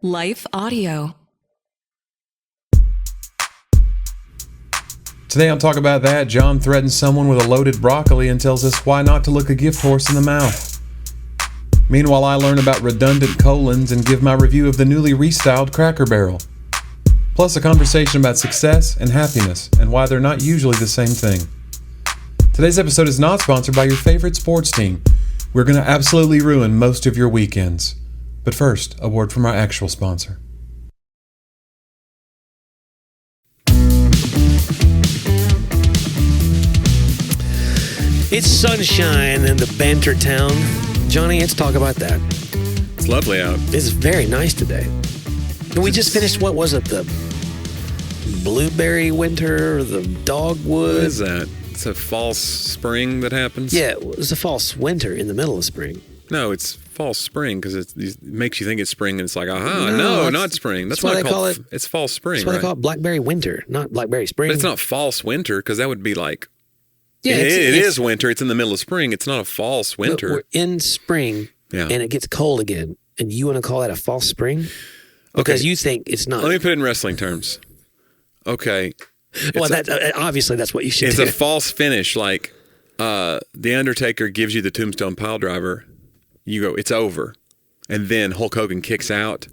Life Audio. Today on Talk About That, John threatens someone with a loaded broccoli and tells us why not to look a gift horse in the mouth. Meanwhile, I learn about redundant colons and give my review of the newly restyled Cracker Barrel. Plus a conversation about success and happiness and why they're not usually the same thing. Today's episode is not sponsored by your favorite sports team. We're going to absolutely ruin most of your weekends. But first, a word from our actual sponsor. It's sunshine in the banter town. Johnny, let's talk about that. It's lovely out. It's very nice today. And we just finished, what was it, the blueberry winter or the dogwood? What is that? It's a false spring that happens? Yeah, it was a false winter in the middle of spring. No, it's false spring because it makes you think it's spring and it's like, no, not spring. That's why they call it. It's false spring, That's why right? they call it blackberry winter, not blackberry spring. But it's not false winter because that would be like, yeah, it is winter. It's in the middle of spring. It's not a false winter. We're in spring and it gets cold again. And you want to call that a false spring? Because you think it's not. Let me put it in wrestling terms. Okay. Well, obviously that's what you should do. It's a false finish. Like The Undertaker gives you the tombstone pile driver. You go, it's over. And then Hulk Hogan kicks out.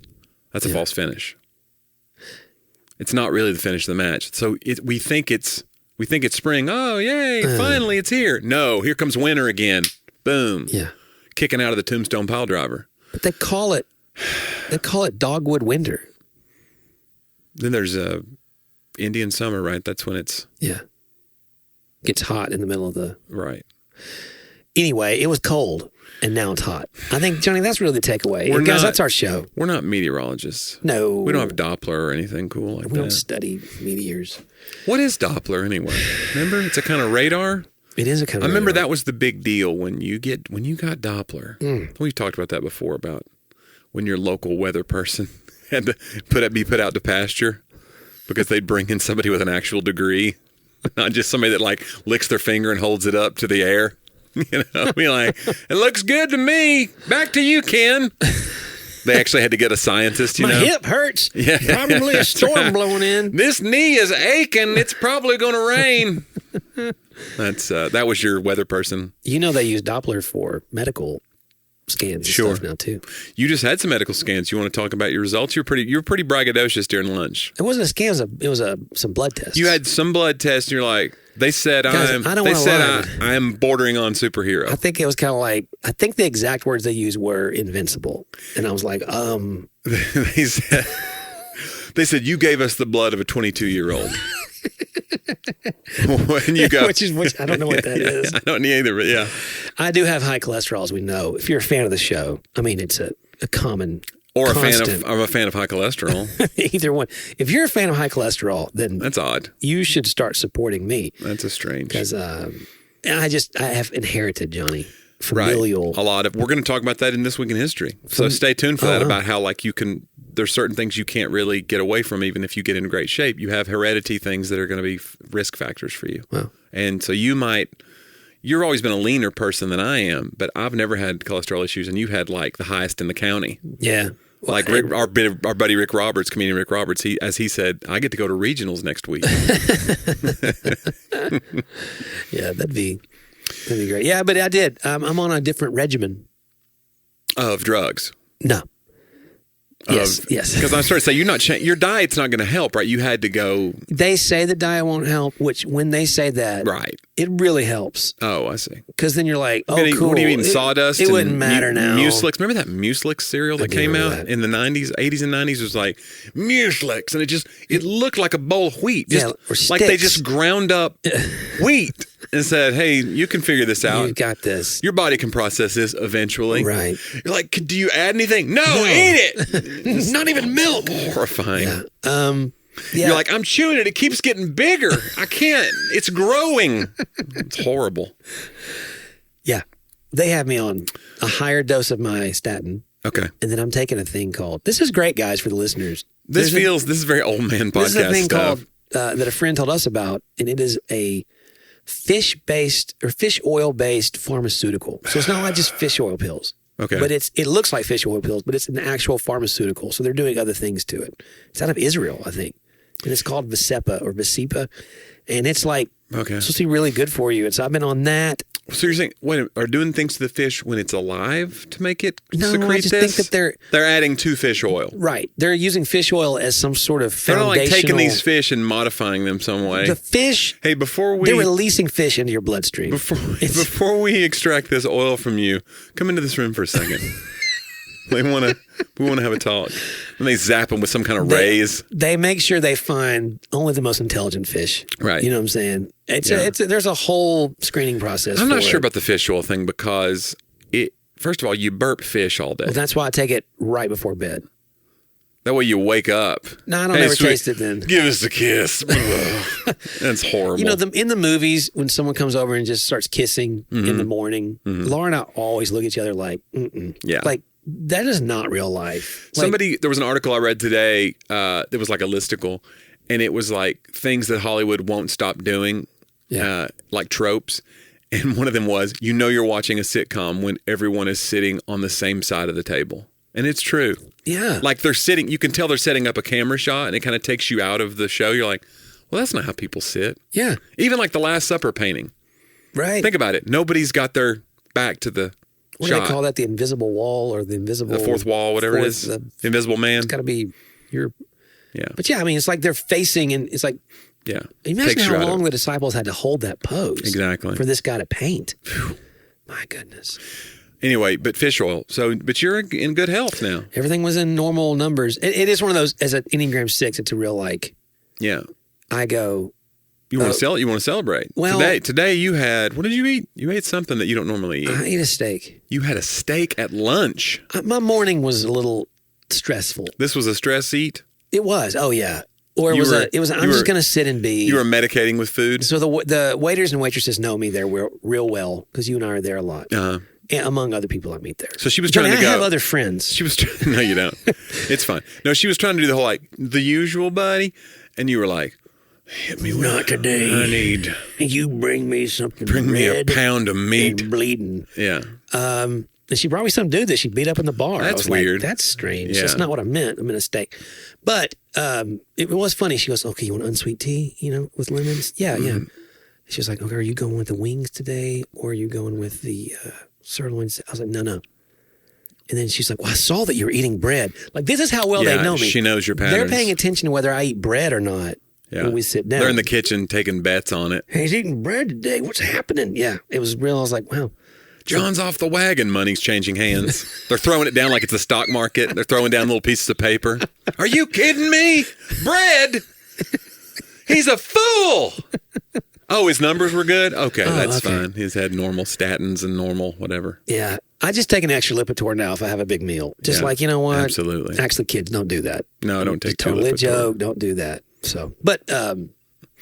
That's a false finish. It's not really the finish of the match. So we think it's spring. Oh, yay, finally it's here. No, here comes winter again. Boom. Yeah. Kicking out of the tombstone pile driver. But they call it dogwood winter. Then there's Indian summer, right? That's when it's... Yeah. Gets hot in the middle of the... Right. Anyway, it was cold, and now it's hot. I think, Johnny, that's really the takeaway. Guys, that's our show. We're not meteorologists. No. We don't have Doppler or anything cool like that. We don't study meteors. What is Doppler anyway? Remember? It's a kind of radar. It is a kind of I remember radar. that was the big deal when you got Doppler. We've talked about that before, about when your local weather person had to be put out to pasture because they'd bring in somebody with an actual degree, not just somebody that like licks their finger and holds it up to the air. You know, be like, it looks good to me. Back to you, Ken. They actually had to get a scientist, My hip hurts. Yeah, probably a storm right. blowing in. This knee is aching. It's probably going to rain. That was your weather person. You know they use Doppler for medical scans and stuff now too. You just had some medical scans. You want to talk about your results? You were pretty braggadocious during lunch. It wasn't a scan. It was some blood tests. You had some blood tests, and you're like, they said I'm bordering on superhero. I think it was kind of like, I think the exact words they used were invincible, and I was like, They said you gave us the blood of a 22-year-old. When you go, which I don't know what that is. I don't either, but yeah. I do have high cholesterol, as we know. If you're a fan of the show, I mean, it's a common or constant. I'm a fan of high cholesterol. Either one. If you're a fan of high cholesterol, then that's odd. You should start supporting me. That's a strange. Because I have inherited, Johnny, familial. Right. A lot of. We're going to talk about that in This Week in History. So stay tuned for that, about how like you can. There's certain things you can't really get away from, even if you get in great shape. You have heredity things that are going to be risk factors for you. Wow. And so you've always been a leaner person than I am, but I've never had cholesterol issues, and you had like the highest in the county. Yeah. Well, like our buddy Rick Roberts, comedian Rick Roberts, as he said, I get to go to regionals next week. Yeah, that'd be great. Yeah, but I did. I'm on a different regimen. Of drugs. No. Yes. Because I started to say, your diet's not going to help, right? You had to go. They say the diet won't help, which when they say that, right, it really helps. Oh, I see. Because then you're like, cool. What are you eating, sawdust? It wouldn't matter now. Muslix. Remember that Muslix cereal that came out in the 90s, 80s and 90s? It was like, Muslix. And it looked like a bowl of wheat. Just, like they just ground up wheat and said, hey, you can figure this out. You got this. Your body can process this eventually. Right. You're like, do you add anything? No. Eat it. Not even milk. Horrifying. Yeah. You're like, I'm chewing it. It keeps getting bigger. I can't. It's growing. It's horrible. Yeah. They have me on a higher dose of my statin. Okay. And then I'm taking a thing called, this is great, guys, for the listeners. This is very old man podcast This is a thing stuff. called, that a friend told us about, and it is a fish oil-based pharmaceutical. So it's not like just fish oil pills. Okay. But it looks like fish oil pills, but it's an actual pharmaceutical. So they're doing other things to it. It's out of Israel, I think. And it's called Vasepa. And it's like, it's supposed to be really good for you. And so I've been on that. So you're saying, are doing things to the fish when it's alive to make it secrete I just this? think that they're adding to fish oil. Right. They're using fish oil as some sort of foundational. They're not like taking these fish and modifying them some way. The fish. Hey, they're releasing fish into your bloodstream. Before we extract this oil from you, come into this room for a second. We want to have a talk. And they zap them with some kind of rays. They make sure they find only the most intelligent fish. Right. You know what I'm saying? There's a whole screening process. I'm not sure about the fish oil thing because first of all, you burp fish all day. Well, that's why I take it right before bed. That way you wake up. No, I don't ever taste it then. Give us a kiss. That's horrible. You know, in the movies, when someone comes over and just starts kissing in the morning, Laura and I always look at each other like, yeah. Like, that is not real life. There was an article I read today that was like a listicle, and it was like things that Hollywood won't stop doing, like tropes. And one of them was, you're watching a sitcom when everyone is sitting on the same side of the table. And it's true. Yeah. Like they're sitting, you can tell they're setting up a camera shot, and it kind of takes you out of the show. You're like, well, that's not how people sit. Yeah. Even like the Last Supper painting. Right. Think about it. Nobody's got their back to the What shot. do they call that? The invisible wall or the invisible... The fourth wall, whatever it is. The invisible man. It's got to be your... Yeah. But yeah, I mean, it's like they're facing and it's like... Yeah. Imagine how long the disciples had to hold that pose. Exactly. For this guy to paint. My goodness. Anyway, but fish oil. But you're in good health now. Everything was in normal numbers. It is one of those, as an Enneagram 6, it's a real Yeah. I go... You want to celebrate. Well, today you had, what did you eat? You ate something that you don't normally eat. I ate a steak. You had a steak at lunch. My morning was a little stressful. This was a stress eat? It was. Oh yeah. Or I'm just going to sit and be. You were medicating with food? So the waiters and waitresses know me there real well because you and I are there a lot. Uh-huh. And among other people I meet there. So she was trying to go. I have other friends. She was no, you don't. It's fine. No, she was trying to do the whole the usual, buddy. And you were like, hit me with not today. I need. You bring me something. Bring me a pound of meat. And bleeding. Yeah. And she brought me some dude that she beat up in the bar. That's weird. That's strange. Yeah. That's not what I meant. I meant a steak. But it was funny. She goes, okay, you want unsweet tea, with lemons? Yeah, yeah. She was like, okay, are you going with the wings today or are you going with the sirloins? I was like, no. And then she's like, well, I saw that you were eating bread. Like, this is how well they know me. She knows your patterns. They're paying attention to whether I eat bread or not when we sit down. They're in the kitchen taking bets on it. Hey, he's eating bread today. What's happening? Yeah, it was real. I was like, wow. John's off the wagon. Money's changing hands. They're throwing it down like it's a stock market. They're throwing down little pieces of paper. Are you kidding me? Bread? He's a fool. Oh, his numbers were good? Okay, that's fine. He's had normal statins and normal whatever. Yeah. I just take an extra Lipitor now if I have a big meal. Just like, you know what? Absolutely. Actually, kids, don't do that. No, don't take totally a joke. Don't do that. So, but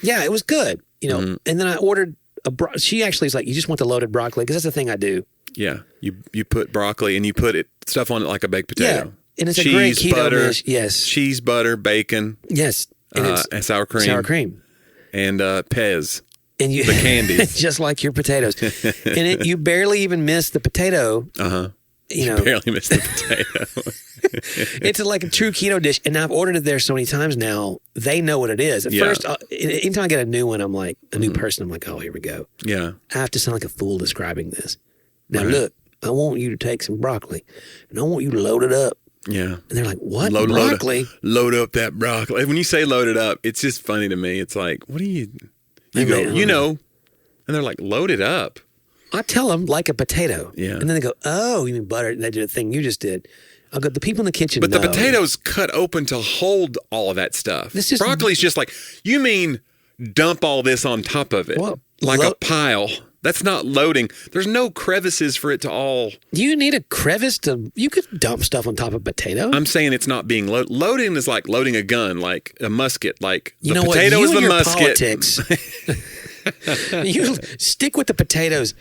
yeah, it was good. And then I ordered she actually is like, you just want the loaded broccoli because that's the thing I do. Yeah, you put broccoli and you put stuff on it like a baked potato. Yeah, and it's a great keto butter, dish. Yes, cheese, butter, bacon. Yes, and sour cream. Sour cream and Pez. And the candies, just like your potatoes, and you barely even miss the potato. You barely miss the potato. It's like a true keto dish, and I've ordered it there so many times now. They know what it is. At first, anytime I get a new one, I'm like a new person. I'm like, oh, here we go. Yeah, I have to sound like a fool describing this. Now look, I want you to take some broccoli, and I want you to load it up. Yeah, and they're like, what broccoli? Load up that broccoli. When you say load it up, it's just funny to me. It's like, what do you? You go, and they're like, load it up. I tell them like a potato. Yeah. And then they go, oh, you mean butter? And they do the thing you just did. I'll go, the people in the kitchen But know. the potato's cut open to hold all of that stuff. Broccoli's just like, you mean dump all this on top of it. Well, like a pile. That's not loading. There's no crevices for it to all. You need a crevice you could dump stuff on top of potato. I'm saying it's not being loaded. Loading is like loading a gun, like a musket. Like the potato is the musket. Politics. You stick with the potatoes.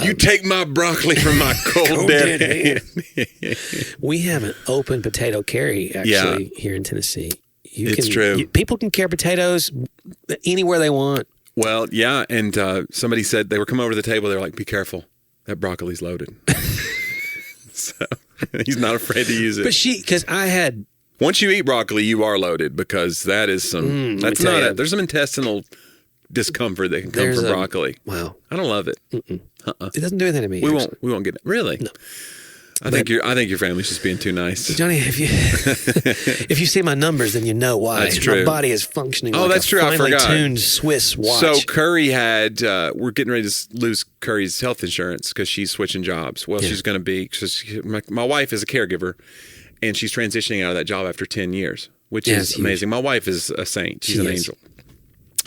You take my broccoli from my cold dead hand. We have an open potato carry actually here in Tennessee. It's true. People can carry potatoes anywhere they want. Well, yeah, and somebody said they were coming over to the table. They were like, "Be careful, that broccoli's loaded." So he's not afraid to use it. But because I had. Once you eat broccoli, you are loaded because that is some. That's not it. There's some intestinal discomfort that can come from broccoli. Wow, I don't love it. It doesn't do anything to me. We won't get it. Really? No. I think your family's just being too nice. Johnny, if you see my numbers, then you know why. That's true. My body is functioning like that's true. I finely forgot. tuned Swiss watch. So Curry had, we're getting ready to lose Curry's health insurance because she's switching jobs. Well, she's going to be, my wife is a caregiver, and she's transitioning out of that job after 10 years, which is amazing. My wife is a saint. She's an angel.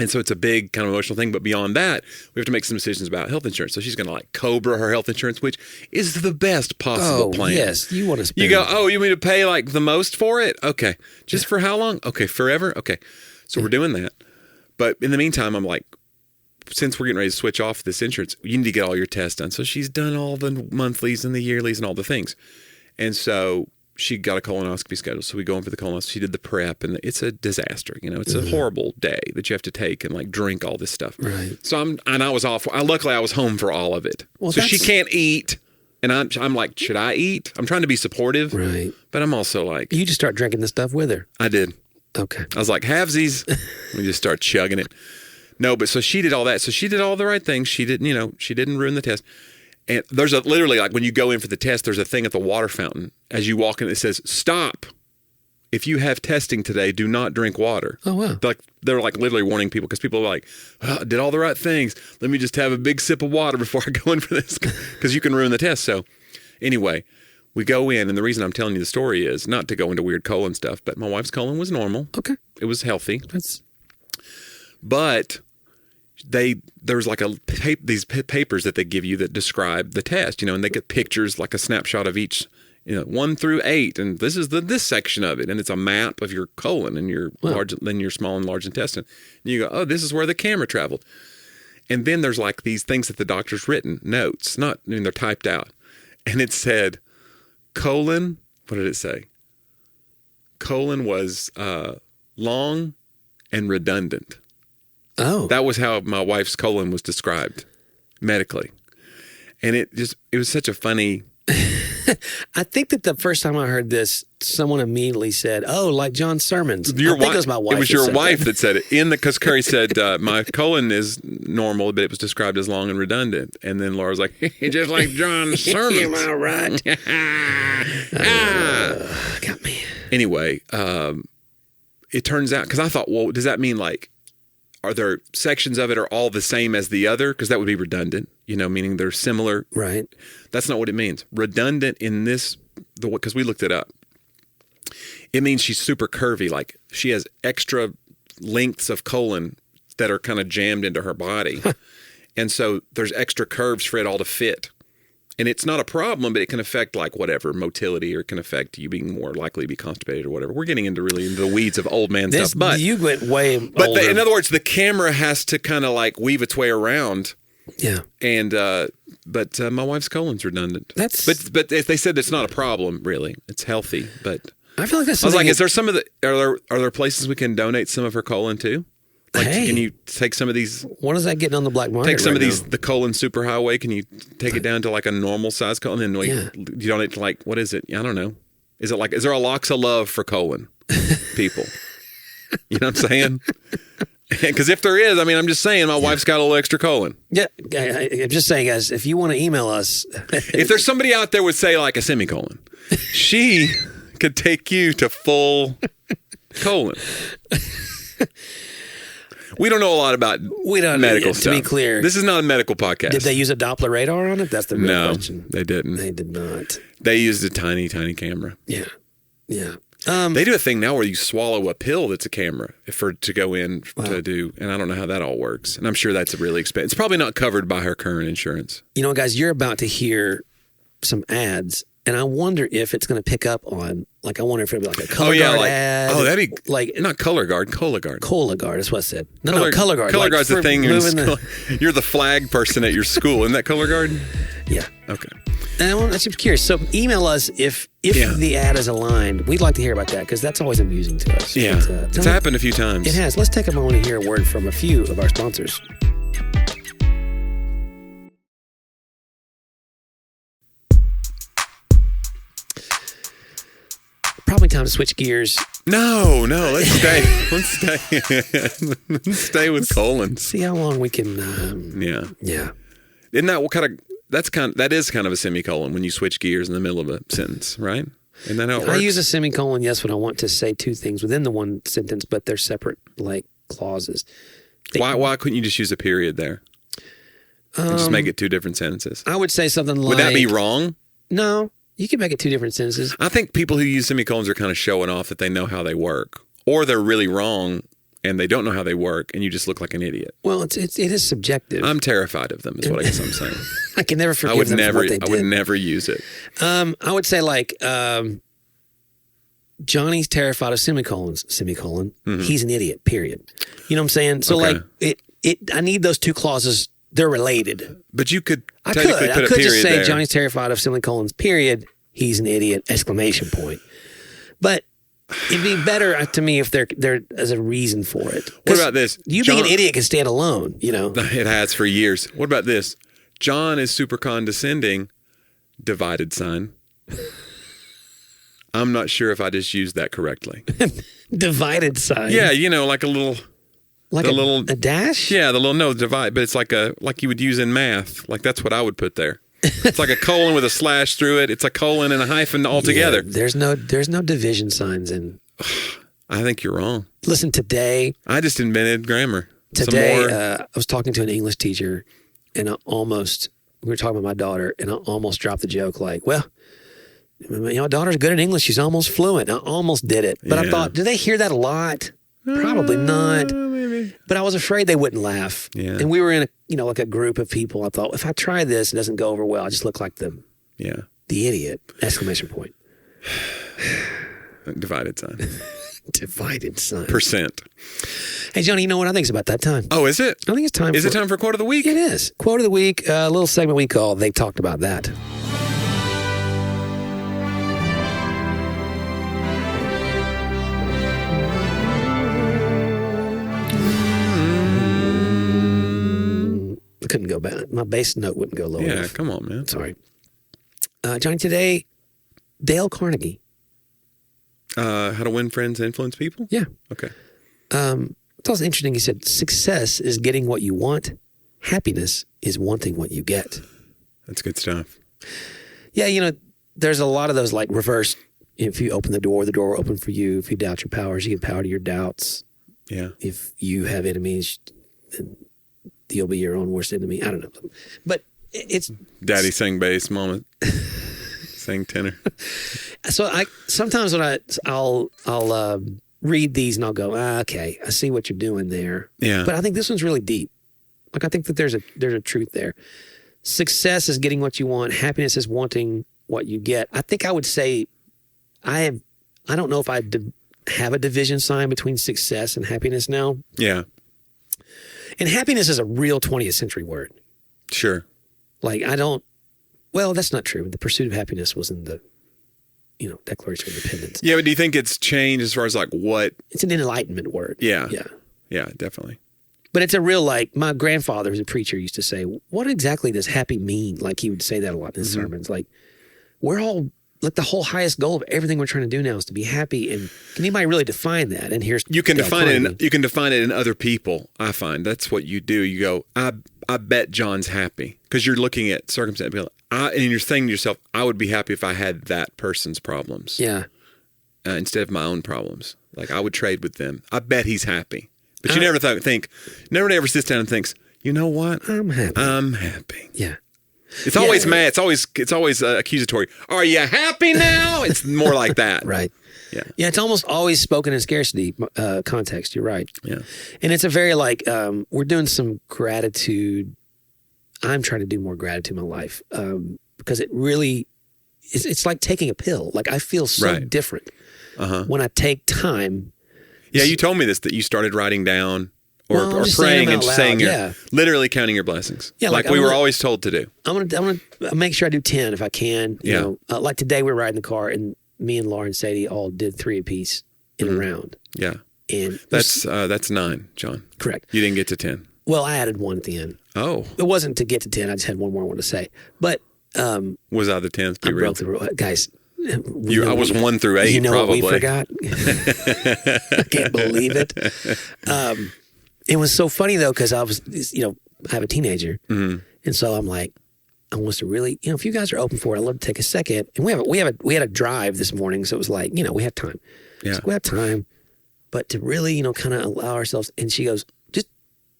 And so it's a big kind of emotional thing. But beyond that, we have to make some decisions about health insurance. So she's going to like Cobra her health insurance, which is the best possible plan. Yes, you want to spend. You go, you want me to pay like the most for it? Okay. Just for how long? Okay, forever? Okay. So we're doing that. But in the meantime, I'm like, since we're getting ready to switch off this insurance, you need to get all your tests done. So she's done all the monthlies and the yearlies and all the things. And so she got a colonoscopy schedule, so we go in for the colonoscopy. She did the prep, and it's a disaster. It's a horrible day that you have to take and like drink all this stuff. Right. So I was off. Luckily, I was home for all of it. Well, so she can't eat, and I'm like, should I eat? I'm trying to be supportive, right? But I'm also like, you just start drinking the stuff with her. I did. Okay. I was like, halvesies. We just start chugging it. No, but so she did all that. So she did all the right things. She didn't, she didn't ruin the test. And there's literally like when you go in for the test, there's a thing at the water fountain. As you walk in, it says, stop. If you have testing today, do not drink water. Oh, wow. They're like literally warning people because people are like, did all the right things. Let me just have a big sip of water before I go in for this because you can ruin the test. So anyway, we go in. And the reason I'm telling you the story is not to go into weird colon stuff, but my wife's colon was normal. Okay. It was healthy. But there's like these papers that they give you that describe the test, and they get pictures, like a snapshot of each, 1 through 8, and this is this section of it, and it's a map of your colon and your your small and large intestine. And you go, oh, this is where the camera traveled. And then there's like these things that the doctor's written, notes, they're typed out, and it said colon. What did it say? Colon was long and redundant. Oh. That was how my wife's colon was described medically. And it was such a funny. I think that the first time I heard this, someone immediately said, oh, like John's sermons. I think it was my wife. It was your wife that said it. Because Curry said, my colon is normal, but it was described as long and redundant. And then Laura's like, just like John's sermons. Am I right? Got me. Anyway, it turns out, because I thought, well, does that mean like, are there sections of it are all the same as the other? Because that would be redundant, meaning they're similar. Right. That's not what it means. Redundant in this, because we looked it up. It means she's super curvy. Like she has extra lengths of colon that are kind of jammed into her body. And so there's extra curves for it all to fit. And it's not a problem, but it can affect like whatever, motility, or it can affect you being more likely to be constipated or whatever. We're getting into the weeds of old man stuff. But you went way older. But in other words, the camera has to kind of like weave its way around. Yeah. And but my wife's colon's redundant. But they said it's not a problem really. It's healthy. But I feel like that's. I was like, is there are there places we can donate some of her colon to? Like, can you take some of these? What is that getting on the black market? Take some of these, the colon superhighway. Can you take it down to like a normal size colon? And then you donate to like, what is it? I don't know. Is there a locks of love for colon people? You know what I'm saying? Because if there is, I'm just saying my wife's got a little extra colon. Yeah. I'm just saying, guys, if you want to email us. If there's somebody out there would say like a semicolon, she could take you to full colon. We don't know a lot about medical stuff. To be clear. This is not a medical podcast. Did they use a Doppler radar on it? That's the real question. No, they didn't. They did not. They used a tiny, tiny camera. Yeah. Yeah. They do a thing now where you swallow a pill that's a camera to go in to do, and I don't know how that all works. And I'm sure that's really expensive. It's probably not covered by her current insurance. Guys, you're about to hear some ads, and I wonder if it's going to pick up on, like, I wonder if it'll be like a Color Guard ad. Oh, that'd be like not Color Guard, Cologuard. Cologuard is what I said. No, Color Guard. Color Guard's the thing. You're the flag person at your school. Isn't that Color Guard? Yeah. Okay. And I'm actually curious. So email us if the ad is aligned. We'd like to hear about that because that's always amusing to us. Yeah. But, it's happened a few times. It has. Let's take a moment to hear a word from a few of our sponsors. Probably time to switch gears. No, let's stay. Let's stay with colons. See how long we can. Yeah. Yeah. Isn't that what kind of? That is kind of a semicolon when you switch gears in the middle of a sentence, right? Isn't that how it works? I use a semicolon, yes, when I want to say two things within the one sentence, but they're separate, like clauses. Why couldn't you just use a period there? And just make it two different sentences. I would say something like. Would that be wrong? No, you can make it two different sentences. I think people who use semicolons are kind of showing off that they know how they work, or they're really wrong and they don't know how they work, and you just look like an idiot. Well, it is subjective. I'm terrified of them. Is what I guess I'm saying. I can never forgive them for what they did. I would never use it. I would say like Johnny's terrified of semicolons. Mm-hmm. He's an idiot. Period. You know what I'm saying? So okay. like I need those two clauses. They're related. But you could I technically put a could period just say there. Johnny's terrified of semicolons. Period. He's an idiot! ! But it'd be better to me if there is a reason for it. What about this? You being an idiot can stand alone. You know, it has for years. What about this? John is super condescending. Divided sign. I'm not sure if I just used that correctly. Divided sign. Yeah, like a little. Like a dash? Yeah, divide, but it's like you would use in math. Like that's what I would put there. It's like a colon with a slash through it. It's a colon and a hyphen all together. There's no division signs in. I think you're wrong. Listen, today. I just invented grammar. Today, I was talking to an English teacher, and we were talking about my daughter, and I almost dropped the joke like, well, my daughter's good at English. She's almost fluent. I almost did it. But I thought, do they hear that a lot? Probably not. Maybe. But I was afraid they wouldn't laugh. Yeah. And we were in like a group of people. I thought, if I try this, it doesn't go over well. I just look like the idiot! ! Divided sign. Divided sign. Percent. Hey, Johnny, you know what I think it's about that time? Oh, is it? I think it's time. Is it time for quote of the week? It is. Quote of the week, a little segment we call They Talked About That. Couldn't go back. My bass note wouldn't go low enough. Yeah, come on, man. Sorry. Johnny, today, Dale Carnegie. How to win friends, influence people? Yeah. Okay. I thought it was interesting. He said, success is getting what you want. Happiness is wanting what you get. That's good stuff. Yeah, there's a lot of those like reverse. If you open the door will open for you. If you doubt your powers, you give power to your doubts. Yeah. If you have enemies, then you'll be your own worst enemy. I don't know. But it's... Daddy sang bass, mama sang tenor. So sometimes when I'll read these and I'll go, okay, I see what you're doing there. Yeah. But I think this one's really deep. Like I think that there's a truth there. Success is getting what you want. Happiness is wanting what you get. I think I would say I don't know if I have a division sign between success and happiness now. Yeah. And happiness is a real 20th century word. Sure. Like well, that's not true. The pursuit of happiness was in the, Declaration of Independence. Yeah, but do you think it's changed as far as like what? It's an Enlightenment word. Yeah. Yeah. Yeah, definitely. But it's a real, like, my grandfather, who's a preacher, used to say, what exactly does happy mean? Like, he would say that a lot in his sermons. Like, we're all, like, the whole highest goal of everything we're trying to do now is to be happy. And can anybody really define that? And here's you can Dale define Carnegie. it. You can define it in other people. I find that's what you do. You go, I bet John's happy because you're looking at circumstance. And you're saying to yourself, I would be happy if I had that person's problems. Yeah. Instead of my own problems. Like I would trade with them. I bet he's happy. But you never nobody ever sits down and thinks, you know what? I'm happy. Yeah. It's always mad. It's always accusatory. Are you happy now? It's more like that. Right. Yeah. Yeah. It's almost always spoken in scarcity context. You're right. Yeah. And it's a very like, we're doing some gratitude. I'm trying to do more gratitude in my life because it really, it's like taking a pill. Like I feel so different when I take time. Yeah, you told me this, that you started writing down or praying and saying, literally counting your blessings. Yeah, like we were always told to do. I'm gonna make sure I do 10 if I can. You know, like today we were riding the car and me and Laura and Sadie all did 3 apiece in a round. Yeah, and that's 9, John. Correct. You didn't get to 10. Well, I added 1 at the end. Oh, it wasn't to get to 10. I just had one more I wanted to say. But was I the 10th? I broke the rule, guys. I was 1 through 8. You know probably. what we forgot? I can't believe it. It was so funny though, because I was, I have a teenager, and so I'm like, I want us to really, if you guys are open for it, I'd love to take a second. And we had a drive this morning, so it was like, we have time. Yeah. So we have time, but to really, kind of allow ourselves. And she goes, just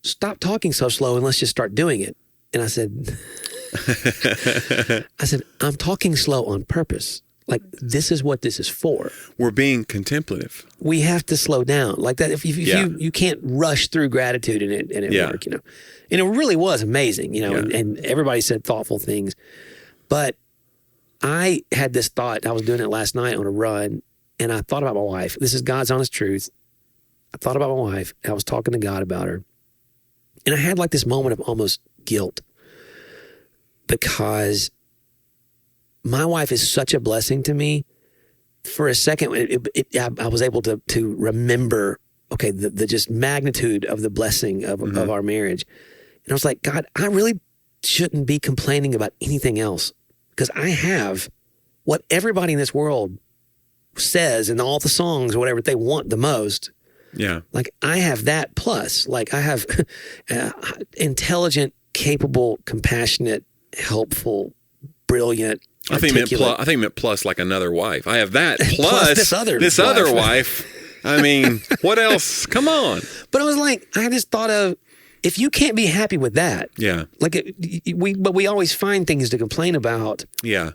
stop talking so slow and let's just start doing it. And I said, I'm talking slow on purpose. Like, this is what this is for. We're being contemplative. We have to slow down like that. If you can't rush through gratitude and it work, And it really was amazing, and everybody said thoughtful things. But I had this thought. I was doing it last night on a run, and I thought about my wife. This is God's honest truth. I thought about my wife. And I was talking to God about her. And I had like this moment of almost guilt, because my wife is such a blessing to me. For a second, I was able to remember, okay, the just magnitude of the blessing of our marriage. And I was like, God, I really shouldn't be complaining about anything else, because I have what everybody in this world says in all the songs or whatever they want the most. Yeah. Like, I have that plus. Like, I have intelligent, capable, compassionate, helpful, brilliant, I think meant plus like another wife. I have that plus this other wife. I mean, what else? Come on. But I was like, I just thought of, if you can't be happy with that, like we always find things to complain about,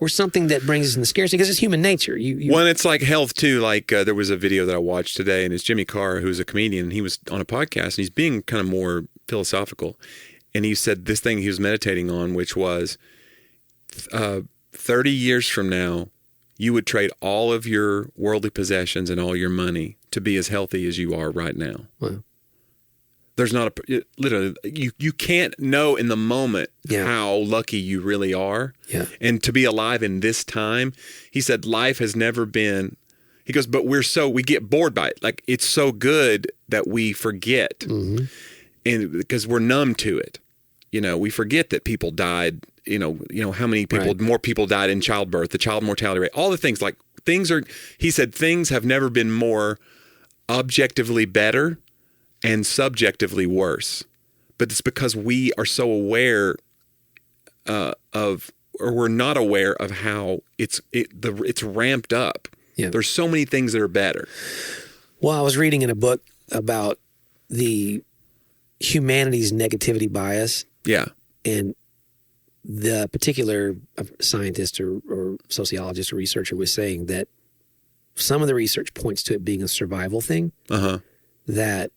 or something that brings us in the scarcity, because it's human nature. Well, it's like health too. Like there was a video that I watched today, and it's Jimmy Carr, who's a comedian, and he was on a podcast, and he's being kind of more philosophical, and he said this thing he was meditating on, which was 30 years from now, you would trade all of your worldly possessions and all your money to be as healthy as you are right now. Wow. There's not literally, you can't know in the moment how lucky you really are. Yeah. And to be alive in this time, he said, life has never been, he goes, but we get bored by it. Like, it's so good that we forget. Mm-hmm. And because we're numb to it. We forget that people died, how many people, more people died in childbirth, the child mortality rate, all the things, he said, things have never been more objectively better and subjectively worse. But it's because we are so aware or we're not aware of how it's ramped up. Yeah. There's so many things that are better. Well, I was reading in a book about the humanity's negativity bias. Yeah. And the particular scientist or sociologist or researcher was saying that some of the research points to it being a survival thing. Uh-huh. That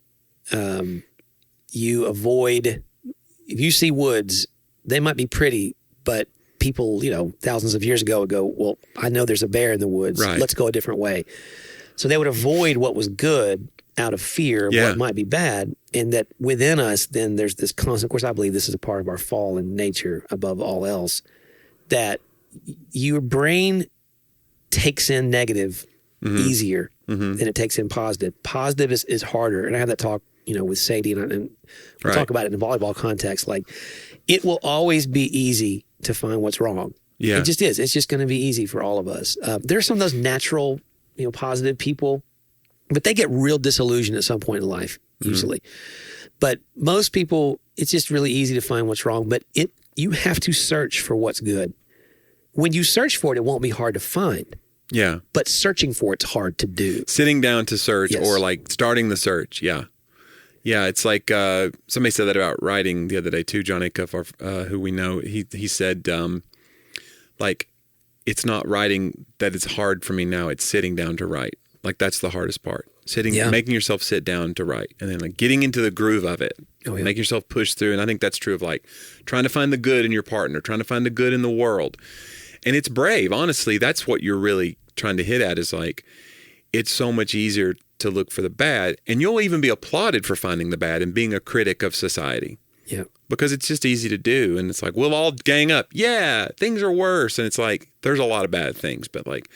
you avoid, if you see woods, they might be pretty, but people, thousands of years ago would go, well, I know there's a bear in the woods. Right. Let's go a different way. So they would avoid what was good out of fear of what might be bad. And that within us, then there's this constant, of course, I believe this is a part of our fallen nature above all else, that your brain takes in negative easier than it takes in positive. Positive is harder. And I have that talk, with Sadie, and we talk about it in a volleyball context. Like, it will always be easy to find what's wrong. Yeah. It just is. It's just going to be easy for all of us. There's some of those natural, positive people, but they get real disillusioned at some point in life, usually. But most people, it's just really easy to find what's wrong, but you have to search for what's good. When you search for it, it won't be hard to find. Yeah. But searching for it's hard to do. Sitting down to search or like starting the search. Yeah. Yeah. It's like somebody said that about writing the other day too. Jonnie W, who we know, he said, like, it's not writing that it's hard for me now. It's sitting down to write. Like, that's the hardest part. Making yourself sit down to write, and then like getting into the groove of it, making yourself push through. And I think that's true of like trying to find the good in your partner, trying to find the good in the world. And it's brave. Honestly, that's what you're really trying to hit at, is like, it's so much easier to look for the bad, and you'll even be applauded for finding the bad and being a critic of society. Yeah. Because it's just easy to do. And it's like, we'll all gang up. Yeah, things are worse. And it's like, there's a lot of bad things, but like,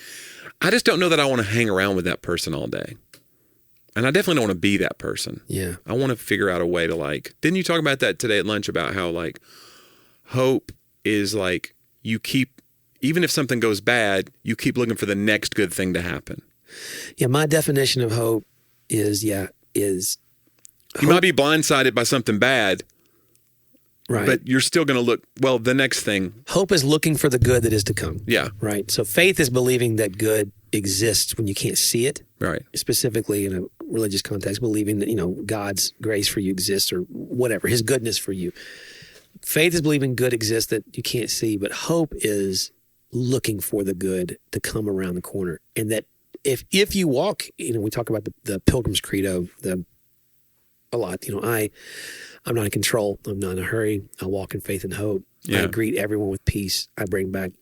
I just don't know that I want to hang around with that person all day. And I definitely don't want to be that person. Yeah. I want to figure out a way to like, didn't you talk about that today at lunch about how like hope is like, you keep even if something goes bad, you keep looking for the next good thing to happen. Yeah, my definition of hope is you might be blindsided by something bad, right, but you're still going to look, well, the next thing. Hope is looking for the good that is to come. Yeah. Right. So faith is believing that good exists when you can't see it. Right. Specifically in a religious context, believing that, God's grace for you exists or whatever, his goodness for you. Faith is believing good exists that you can't see, but hope is looking for the good to come around the corner. And that if you walk, we talk about the Pilgrim's Credo, a lot, I'm not in control. I'm not in a hurry. I walk in faith and hope. Yeah. I greet everyone with peace. I bring back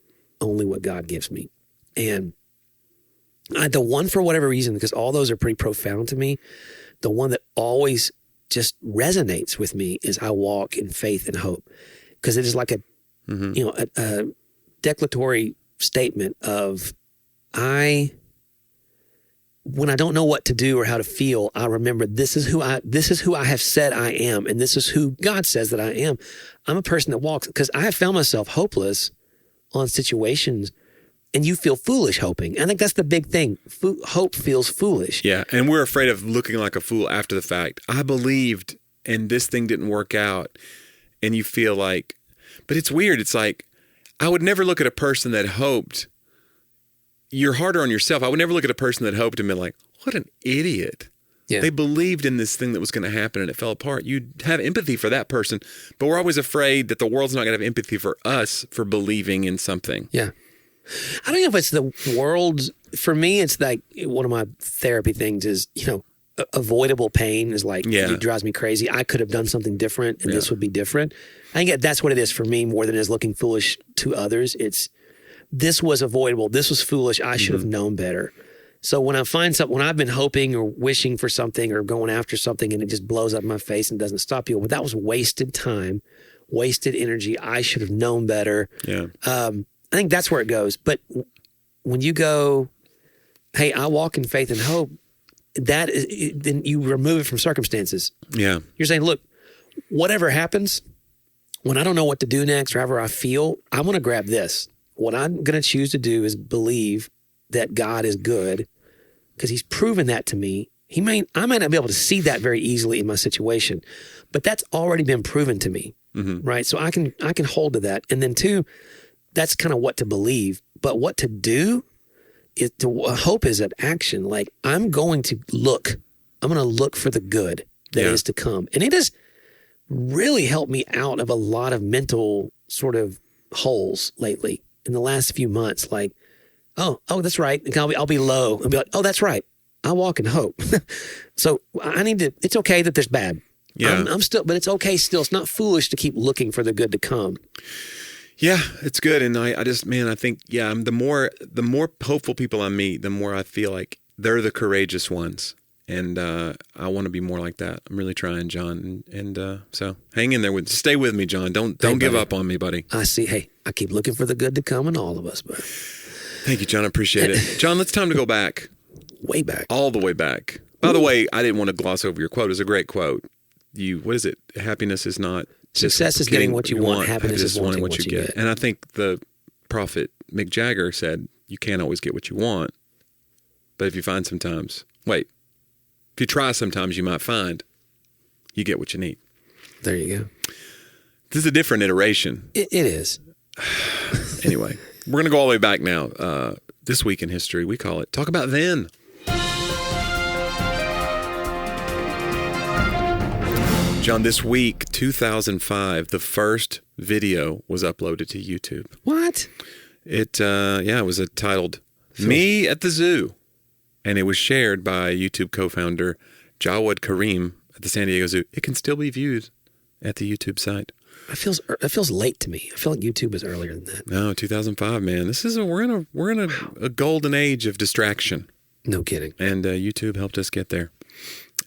only what God gives me. And the one, for whatever reason, because all those are pretty profound to me, the one that always just resonates with me is I walk in faith and hope. Because it is like a declaratory statement of when I don't know what to do or how to feel, I remember this is who I have said I am, and this is who God says that I am. I'm a person that walks, because I have found myself hopeless on situations, and you feel foolish hoping. I think that's the big thing. Hope feels foolish. Yeah, and we're afraid of looking like a fool after the fact. I believed, and this thing didn't work out, and you feel like, but it's weird. It's like, I would never look at a person that hoped. You're harder on yourself. I would never look at a person that hoped and be like, what an idiot. Yeah. They believed in this thing that was going to happen and it fell apart. You'd have empathy for that person, but we're always afraid that the world's not going to have empathy for us for believing in something. Yeah. I don't know if it's the world's, for me, it's like one of my therapy things is, avoidable pain is like, it drives me crazy. I could have done something different and this would be different. I think that's what it is for me more than it is looking foolish to others. It's, this was avoidable. This was foolish. I should have known better. So when I find something, when I've been hoping or wishing for something or going after something and it just blows up in my face and doesn't stop you, well, that was wasted time, wasted energy. I should have known better. Yeah. I think that's where it goes. But when you go, hey, I walk in faith and hope, that is, then you remove it from circumstances. Yeah. You're saying, look, whatever happens, when I don't know what to do next, or however I feel, I'm going to grab this. What I'm going to choose to do is believe that God is good because he's proven that to me. I might not be able to see that very easily in my situation, but that's already been proven to me, right? So I can hold to that. And then two, that's kind of what to believe. But what to do is hope is an action. Like I'm going to look for the good that is to come. And it has really helped me out of a lot of mental sort of holes lately. In the last few months, like, oh, that's right. I'll be low and be like, oh, that's right. I walk in hope. So it's okay that there's bad. Yeah. But it's okay still. It's not foolish to keep looking for the good to come. Yeah, it's good. And I think, the more hopeful people I meet, the more I feel like they're the courageous ones. And I want to be more like that. I'm really trying, John. And so hang in there. Stay with me, John. Don't give up on me, buddy. I see. Hey, I keep looking for the good to come in all of us. But thank you, John. I appreciate it. John, it's time to go back. Way back. All the way back. By the way, I didn't want to gloss over your quote. It's a great quote. What is it? Happiness is not... Success is getting what you want. Happiness is wanting what you get. And I think the prophet Mick Jagger said, you can't always get what you want. But if you find sometimes... If you try sometimes, you might find you get what you need. There you go. This is a different iteration. It is. Anyway, we're going to go all the way back now. This week in history, we call it Talk About Then. John, this week, 2005, the first video was uploaded to YouTube. What? It was titled Me at the Zoo. And it was shared by YouTube co-founder Jawad Karim at the San Diego Zoo. It can still be viewed at the YouTube site. It feels late to me. I feel like YouTube is earlier than that. No, 2005, man. We're in a golden age of distraction. No kidding. And YouTube helped us get there.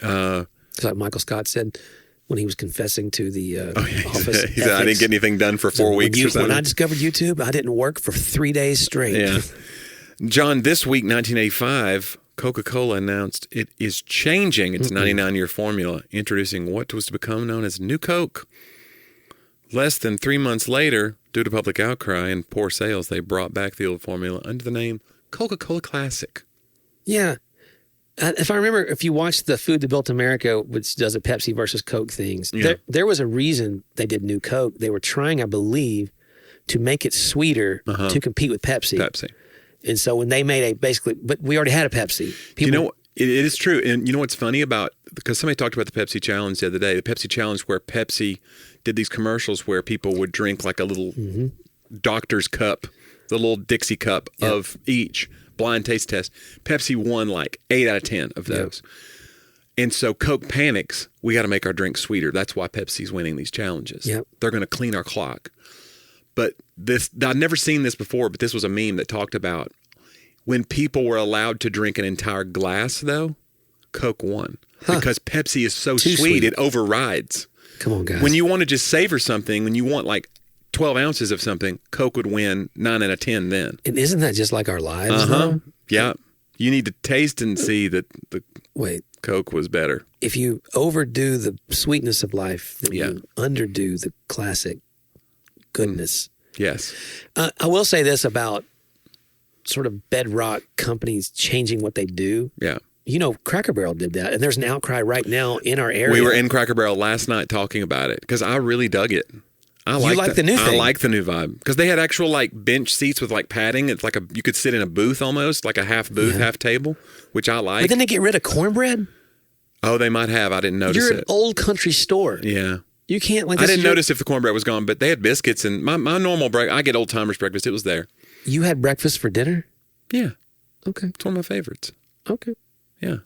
It's like Michael Scott said when he was confessing to the office. He said, I didn't get anything done for 4 weeks or something. When I discovered YouTube, I didn't work for 3 days straight. Yeah. John, this week, 1985, Coca-Cola announced it is changing its 99-year formula, introducing what was to become known as New Coke. Less than 3 months later, due to public outcry and poor sales, they brought back the old formula under the name Coca-Cola Classic. Yeah. If I remember, if you watched the Food That Built America, which does the Pepsi versus Coke things, there was a reason they did New Coke. They were trying, I believe, to make it sweeter to compete with Pepsi. And so when they made but we already had a Pepsi. People, it is true. And you know what's funny because somebody talked about the Pepsi Challenge the other day, the Pepsi Challenge where Pepsi did these commercials where people would drink like a little doctor's cup, the little Dixie cup of each. Blind taste test. Pepsi won like 8 out of 10 of those. Yep. And so Coke panics, we got to make our drink sweeter. That's why Pepsi's winning these challenges. Yep. They're going to clean our clock. But I'd never seen this before, but this was a meme that talked about when people were allowed to drink an entire glass, though, Coke won. Because Pepsi is so sweet, it overrides. Come on, guys. When you want to just savor something, when you want like 12 ounces of something, Coke would win 9 out of 10 then. And isn't that just like our lives, though? Yeah. You need to taste and see that the Coke was better. If you overdo the sweetness of life, then you underdo the classic goodness. Yes. I will say this about sort of bedrock companies changing what they do. Yeah. You know, Cracker Barrel did that, and there's an outcry right now in our area. We were in Cracker Barrel last night talking about it because I really dug it. I like the new thing. I like the new vibe because they had actual like bench seats with like padding. It's like you could sit in a booth almost, like a half booth, half table, which I like. But then they get rid of cornbread? Oh, they might have. I didn't notice You're an old country store. Yeah. You can't like. I didn't notice if the cornbread was gone, but they had biscuits and my normal breakfast. I get old timers breakfast. It was there. You had breakfast for dinner? Yeah. Okay. It's one of my favorites. Okay. Yeah.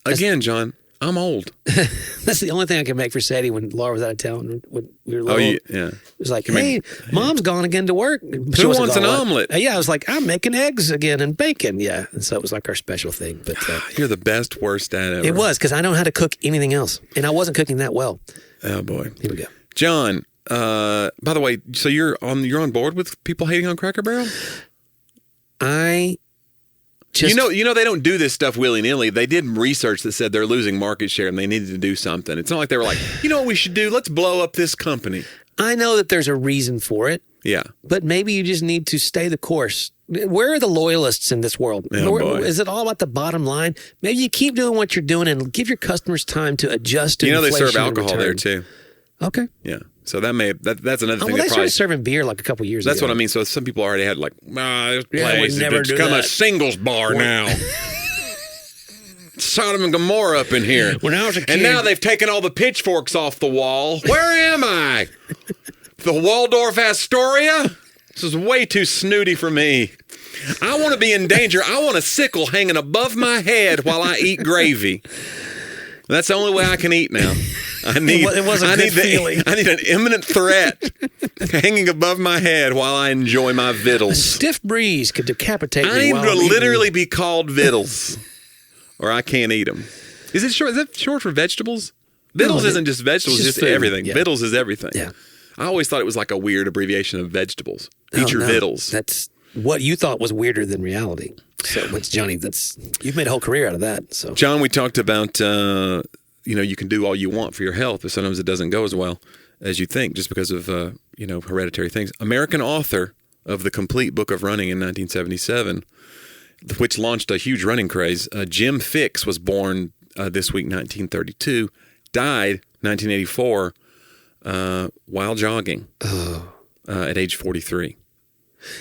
Again, John, I'm old. That's the only thing I could make for Sadie when Laura was out of town. When we were little. Oh, yeah. It was like, hey, Mom's gone again to work. Who wants an omelet? Yeah, I was like, I'm making eggs again and bacon. Yeah. And so it was like our special thing. But you're the best, worst dad ever. It was because I don't know how to cook anything else. And I wasn't cooking that well. Oh, boy. Here we go. John, by the way, so you're on board with people hating on Cracker Barrel? You know they don't do this stuff willy-nilly. They did research that said they're losing market share and they needed to do something. It's not like they were like, you know what we should do? Let's blow up this company. I know that there's a reason for it. Yeah. But maybe you just need to stay the course. Where are the loyalists in this world? Is it all about the bottom line? Maybe you keep doing what you're doing and give your customers time to adjust to inflation. They serve alcohol there too. Okay. Yeah. So that's another thing. They started serving beer like a couple years ago. That's what I mean. So some people already had like, this place has become a singles bar now. Sodom and Gomorrah up in here. When I was a kid. And now they've taken all the pitchforks off the wall. Where am I? The Waldorf Astoria? This is way too snooty for me. I want to be in danger. I want a sickle hanging above my head while I eat gravy. That's the only way I can eat now. I need an imminent threat hanging above my head while I enjoy my vittles. A stiff breeze could decapitate me. I need to literally be called vittles, or I can't eat them. Is that short for vegetables? Vittles isn't just vegetables; it's just everything. Yeah. Vittles is everything. Yeah. I always thought it was like a weird abbreviation of vegetables. Eat your vittles. That's what you thought was weirder than reality. So, what's Johnny? You've made a whole career out of that. So, John, we talked about. You can do all you want for your health, but sometimes it doesn't go as well as you think just because of, hereditary things. American author of The Complete Book of Running in 1977, which launched a huge running craze, Jim Fixx was born this week, 1932, died 1984 while jogging at age 43.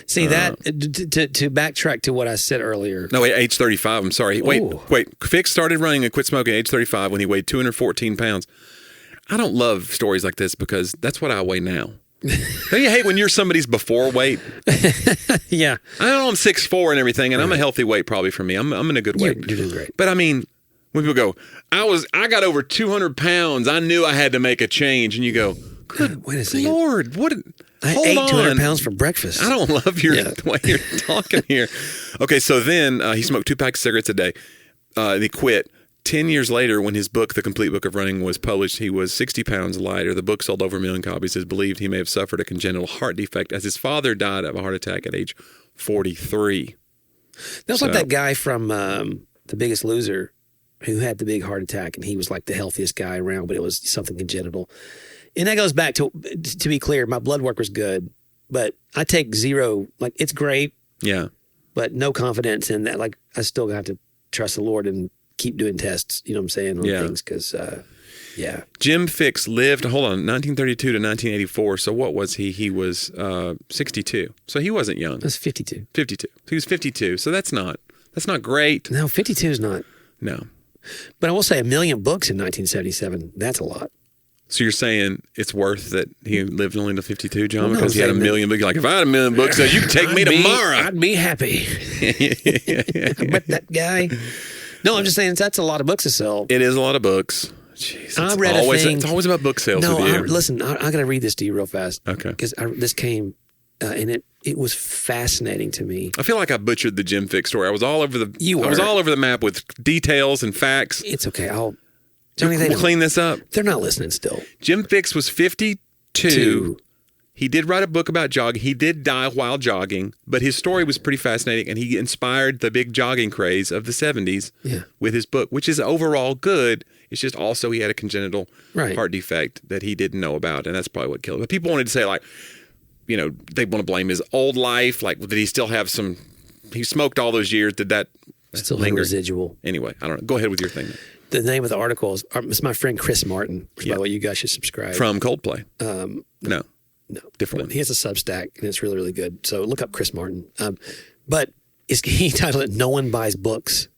See, that, to backtrack to what I said earlier. No, wait, age 35, I'm sorry. Wait. Fixx started running and quit smoking at age 35 when he weighed 214 pounds. I don't love stories like this because that's what I weigh now. Don't you hate when you're somebody's before weight? Yeah. I know I'm 6'4" and everything, and I'm a healthy weight probably for me. I'm in a good weight. You're doing great. But I mean, when people go, I got over 200 pounds. I knew I had to make a change. And you go, good wait a second. Lord, what... I ate 200 pounds for breakfast. I don't love the way you're talking here. Okay, so then he smoked 2 packs of cigarettes a day. He quit. 10 years later, when his book, The Complete Book of Running, was published, he was 60 pounds lighter. The book sold over 1 million copies. It's believed he may have suffered a congenital heart defect as his father died of a heart attack at age 43. That was like that guy from The Biggest Loser who had the big heart attack, and he was like the healthiest guy around, but it was something congenital. And that goes back to be clear, my blood work was good, but I take zero, like it's great, Yeah. but no confidence in that. Like I still have to trust the Lord and keep doing tests, you know what I'm saying, on things because, yeah. Jim Fixx lived, 1932 to 1984. So what was he? He was 62. So he wasn't young. That's 52. 52. He was 52. So that's not great. No, 52 is not. No. But I will say 1 million books in 1977. That's a lot. So you're saying it's worth that he lived only to 52, John, Well, no, because he had 1 million books. Like, if I had 1 million books, you could take me tomorrow. I'd be happy. I bet that guy. No, I'm just saying that's a lot of books to sell. It is a lot of books. Jeez, I read a thing. It's always about book sales with you. Listen, I got to read this to you real fast. Okay. Because this came, and it was fascinating to me. I feel like I butchered the Jim Fixx story. I was all over You I was were. all over the map with details and facts. It's okay. Johnny, We'll clean this up. They're not listening still. Jim Fixx was 52. He did write a book about jogging. He did die while jogging, but his story was pretty fascinating, and he inspired the big jogging craze of the 70s with his book, which is overall good. It's just also he had a congenital heart defect that he didn't know about, and that's probably what killed him. But people wanted to say, like, you know, they want to blame his old life. Like, did he still have some – he smoked all those years. Did that Still linger? residual. Anyway, I don't know. Go ahead with your thing. The name of the article is it's my friend Chris Martin, which by the way, you guys should subscribe. From Coldplay. No. Different one. He has a Substack, and it's really, really good. So look up Chris Martin. But he titled it "No One Buys Books."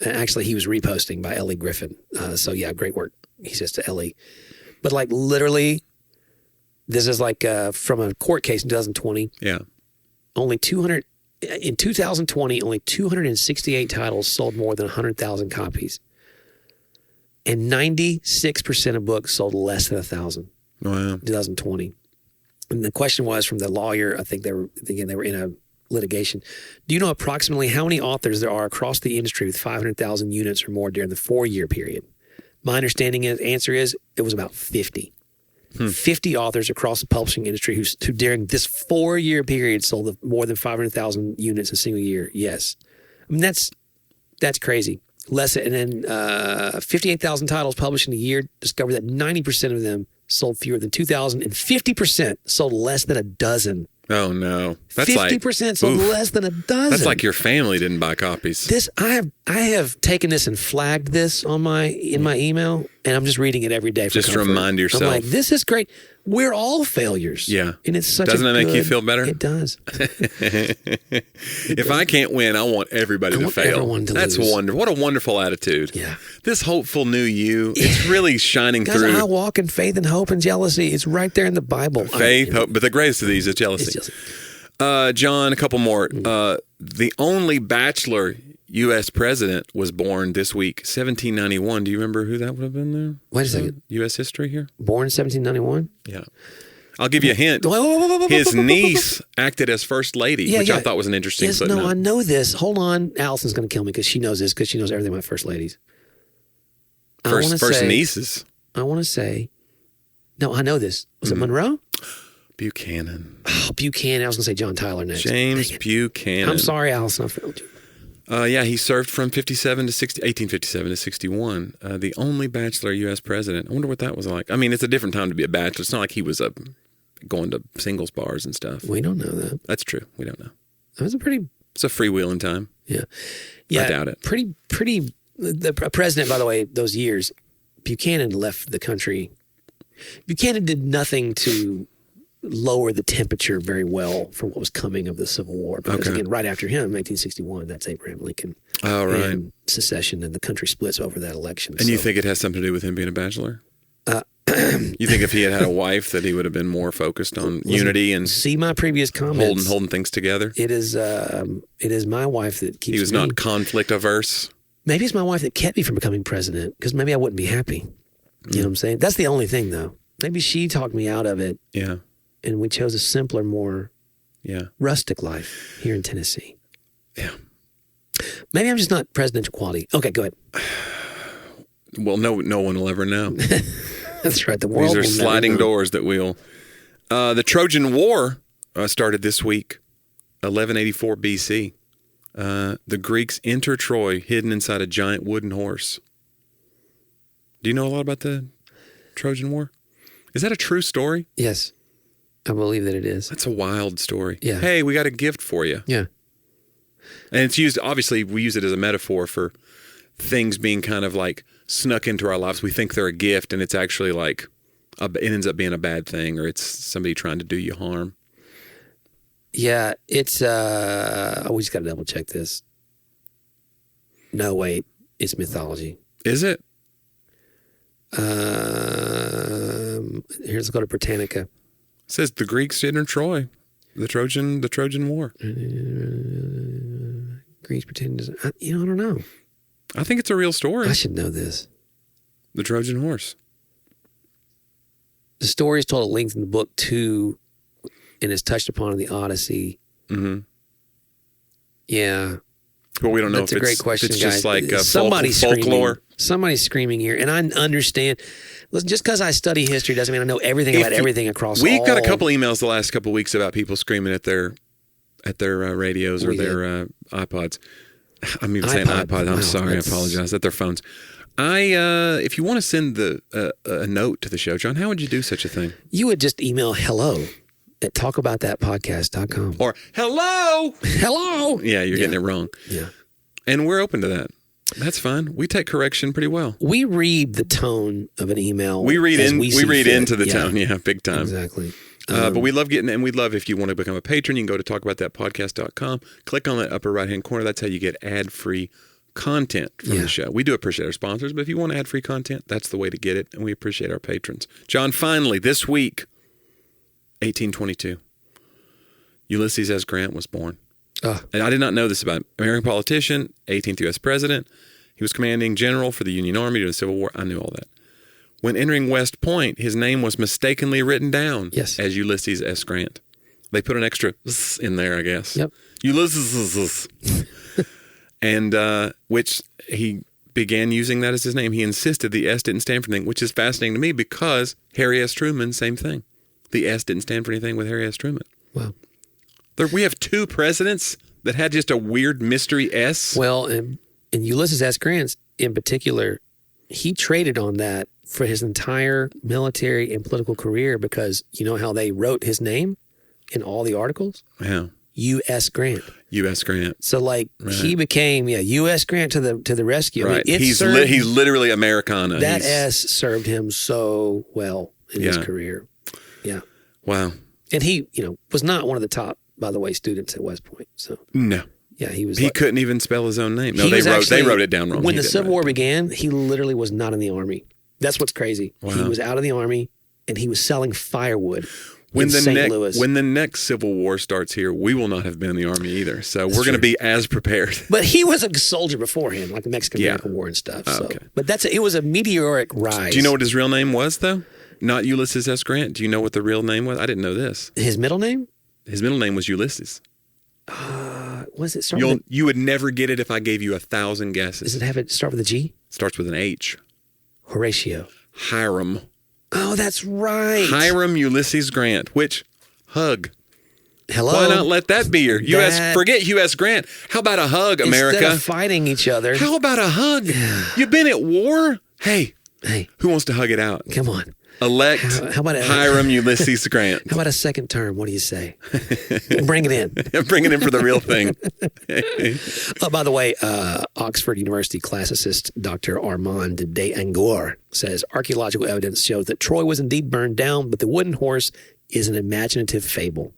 And actually, he was reposting by Ellie Griffin. So yeah, great work, he says to Ellie. But like literally, this is like from a court case in 2020. Yeah. Only 200 in 2020. Only 268 titles sold more than 100,000 copies, and 96% of books sold less than 1,000. Wow. 2020. And the question was from the lawyer, I think they were in a litigation. Do you know approximately how many authors there are across the industry with 500,000 units or more during the 4-year period? My understanding answer is it was about 50. 50 authors across the publishing industry who during this 4-year period sold more than 500,000 units a single year. Yes. I mean, that's crazy. And then 58,000 titles published in a year discovered that 90% of them sold fewer than 2,000, and 50% sold less than a dozen. Oh no, that's 50% sold less than a dozen. That's like your family didn't buy copies. This I have taken this and flagged this in my email, and I'm just reading it every day. For just comfort. remind yourself. I'm like, this is great. We're all failures. Yeah, and it's such. Doesn't that make you feel better? It does. If I can't win, I want everybody to fail. Everyone to That's lose. wonderful. What a wonderful attitude. Yeah. This hopeful new you, it's really shining Guys, through. I walk in faith and hope and jealousy. It's right there in the Bible. Faith, hope, but the greatest of these is jealousy. John, a couple more. The only bachelor U.S. president was born this week, 1791. Do you remember who that would have been there? Wait a second. U.S. history here? Born in 1791? Yeah. I'll give you a hint. His niece acted as first lady, which I thought was an interesting footnote. No, I know this. Hold on. Allison's going to kill me because she knows this, because she knows everything about first ladies. First nieces. I want to say, no, I know this. Was it Monroe? Buchanan. Oh, Buchanan. I was going to say John Tyler next. James Buchanan. I'm sorry, Allison. I failed you. Yeah, he served from 1857 to 61. The only bachelor U.S. president. I wonder what that was like. I mean, it's a different time to be a bachelor. It's not like he was going to singles bars and stuff. We don't know that. That's true. We don't know. That was It's a freewheeling time. Yeah. I doubt it. The president, by the way, those years, Buchanan left the country. Buchanan did nothing to lower the temperature very well for what was coming of the Civil War. Because again, right after him, 1861, that's Abraham Lincoln. Oh, right. And secession, and the country splits over that election. And you think it has something to do with him being a bachelor? You think if he had a wife that he would have been more focused on unity and see my previous comments, holding things together? It is my wife that keeps me. He was not conflict averse. Maybe it's my wife that kept me from becoming president, because maybe I wouldn't be happy. You know what I'm saying? That's the only thing, though. Maybe she talked me out of it. Yeah. And we chose a simpler, more rustic life here in Tennessee. Yeah. Maybe I'm just not presidential quality. Okay, go ahead. Well, no one will ever know. That's right. The world. These are sliding doors that we'll. The Trojan War started this week, 1184 BC. The Greeks enter Troy hidden inside a giant wooden horse. Do you know a lot about the Trojan War? Is that a true story? Yes. I believe that it is. That's a wild story. Yeah. Hey, we got a gift for you. Yeah. And it's used, obviously, we use it as a metaphor for things being kind of like snuck into our lives. We think they're a gift, and it's actually like, it ends up being a bad thing, or it's somebody trying to do you harm. Yeah, it's, we just got to double check this. No, wait, it's mythology. Is it? Here's, let's go to Britannica. It says the Greeks did in Troy, the Trojan War. Greece pretended, I don't know. I think it's a real story. I should know this. The Trojan horse. The story is told at length in the book 2 and is touched upon in the Odyssey. Mm-hmm. Yeah. But we don't know That's if a great question, it's just guys. like Somebody's folklore. Somebody's screaming here, and I understand. Listen, just because I study history doesn't mean I know everything about everything across. We've got a couple emails the last couple of weeks about people screaming at their radios or their iPods. I'm even saying iPod. I'm sorry. I apologize. At their phones. If you want to send a note to the show, John, how would you do such a thing? You would just email hello@talkaboutthatpodcast.com. Or hello. Hello. Yeah, you're getting it wrong. Yeah. And we're open to that. That's fine. We take correction pretty well. We read the tone of an email. We read into the tone. Yeah, big time. Exactly. But we love getting, and we love if you want to become a patron, you can go to talkaboutthatpodcast.com, click on that upper right-hand corner. That's how you get ad-free content from the show. We do appreciate our sponsors, but if you want ad-free content, that's the way to get it, and we appreciate our patrons. John, finally, this week, 1822, Ulysses S. Grant was born. And I did not know this about him. American politician, 18th U.S. president. He was commanding general for the Union Army during the Civil War. I knew all that. When entering West Point, his name was mistakenly written down as Ulysses S. Grant. They put an extra S in there, I guess. Yep. Ulysses. And which he began using that as his name. He insisted the S didn't stand for anything, which is fascinating to me because Harry S. Truman, same thing. The S didn't stand for anything with Harry S. Truman. Wow. We have two presidents that had just a weird mystery S. Well, and Ulysses S. Grant in particular, he traded on that for his entire military and political career because you know how they wrote his name in all the articles? Yeah. U.S. Grant. U.S. Grant. So he became U.S. Grant to the rescue. Right. I mean, he's literally Americana. That S served him so well in his career. Yeah. Wow. And he, was not one of the top, by the way, students at West Point. So no. Yeah, he was. He couldn't even spell his own name. No, they wrote it down wrong. When the Civil War began, he literally was not in the Army. That's what's crazy. Wow. He was out of the Army, and he was selling firewood in St. Louis. When the next Civil War starts here, we will not have been in the Army either. So we're going to be as prepared. But he was a soldier beforehand, like the Mexican-American War and stuff. So. Okay. But it was a meteoric rise. Do you know what his real name was, though? Not Ulysses S. Grant. Do you know what the real name was? I didn't know this. His middle name? His middle name was Ulysses. Was it you would never get it if I gave you 1,000 guesses. Does it start with a G? Starts with an H. Horatio. Hiram. Oh, that's right. Hiram Ulysses Grant, which, hug. Hello. Why not let that be your U.S. Forget U.S. Grant. How about a hug, America? Instead of fighting each other. How about a hug? You've been at war? Hey. Who wants to hug it out? Come on. Elect how about Hiram Ulysses Grant. How about a second term? What do you say? Bring it in. Bring it in for the real thing. Oh, by the way, Oxford University classicist Dr. Armand de Angor says archaeological evidence shows that Troy was indeed burned down, but the wooden horse is an imaginative fable.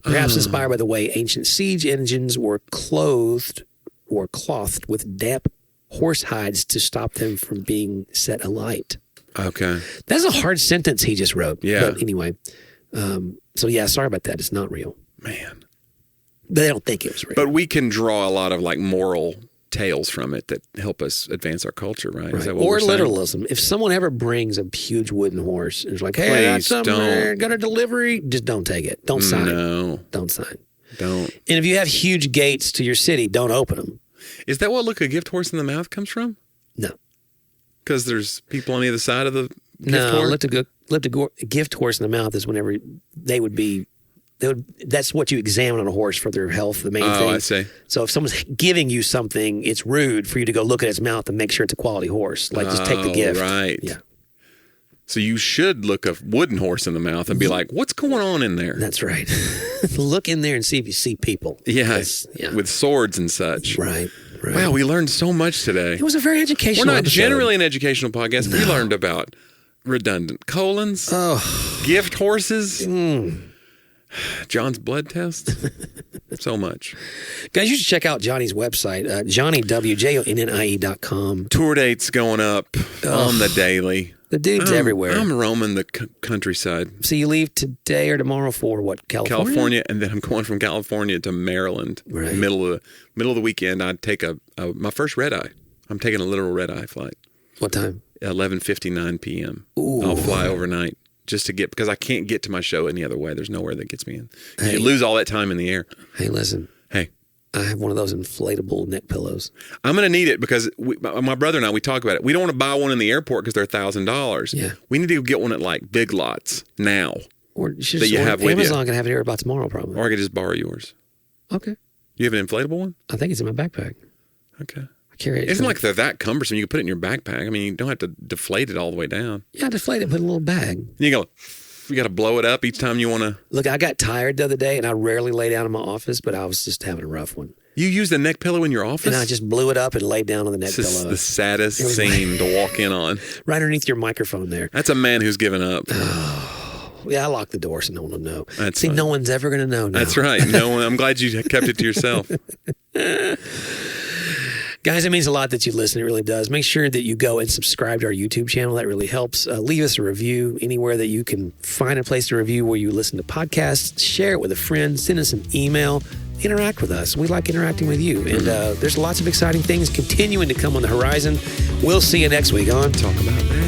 Perhaps inspired by the way ancient siege engines were clothed with damp horse hides to stop them from being set alight. Okay. That's a hard sentence he just wrote. Yeah. But anyway, sorry about that. It's not real. Man. But they don't think it was real. But we can draw a lot of moral tales from it that help us advance our culture, right? Is that what we're saying? Literalism. If someone ever brings a huge wooden horse and is like, hey, I got a delivery, just don't take it. Don't sign. No. Don't sign. Don't. And if you have huge gates to your city, don't open them. Is that what look a gift horse in the mouth comes from? No. Because there's people on either side of the gift horse? Lift a gift horse in the mouth is whenever that's what you examine on a horse for their health, the main thing. Oh, I see. So if someone's giving you something, it's rude for you to go look at its mouth and make sure it's a quality horse. Just take the gift. Right. Yeah. So you should look a wooden horse in the mouth and be like, what's going on in there? That's right. Look in there and see if you see people. Yeah, with swords and such. Right. Wow, we learned so much today. It was a very educational We're not episode. generally an educational podcast. No. We learned about redundant colons, gift horses, John's blood test. So much. Guys, you should check out Johnny's website, Jonnie W, JONNIE.com. Tour dates going up on the daily. The dude's everywhere. I'm roaming the countryside. So you leave today or tomorrow for what, California? California, and then I'm going from California to Maryland. Right. Middle of the weekend, I'd take my first red eye. I'm taking a literal red eye flight. What time? 11:59 p.m. Ooh. I'll fly overnight just to get, because I can't get to my show any other way. There's nowhere that gets me in. Hey. You lose all that time in the air. Hey, listen. Hey. I have one of those inflatable neck pillows. I'm going to need it because my brother and I, we talk about it. We don't want to buy one in the airport because they're $1,000. Yeah. We need to get one at like Big Lots now. Or you should that you have with you. Amazon can have it here about tomorrow, probably. Or I could just borrow yours. Okay. You have an inflatable one? I think it's in my backpack. Okay. I carry it. It's not like they're that cumbersome. You can put it in your backpack. I mean, you don't have to deflate it all the way down. Yeah, deflate it, put it in a little bag. You got to blow it up each time you want to. Look, I got tired the other day, and I rarely lay down in my office, but I was just having a rough one. You use the neck pillow in your office? And I just blew it up and laid down on the neck This is pillow. the saddest scene to walk in on. Right underneath your microphone there. That's a man who's given up. Yeah, I locked the door so no one will know. That's See, fine. no one's ever going to know now. That's right. No one. I'm glad you kept it to yourself. Guys, it means a lot that you listen. It really does. Make sure that you go and subscribe to our YouTube channel. That really helps. Leave us a review anywhere that you can find a place to review where you listen to podcasts. Share it with a friend. Send us an email. Interact with us. We like interacting with you. And there's lots of exciting things continuing to come on the horizon. We'll see you next week on Talk About That.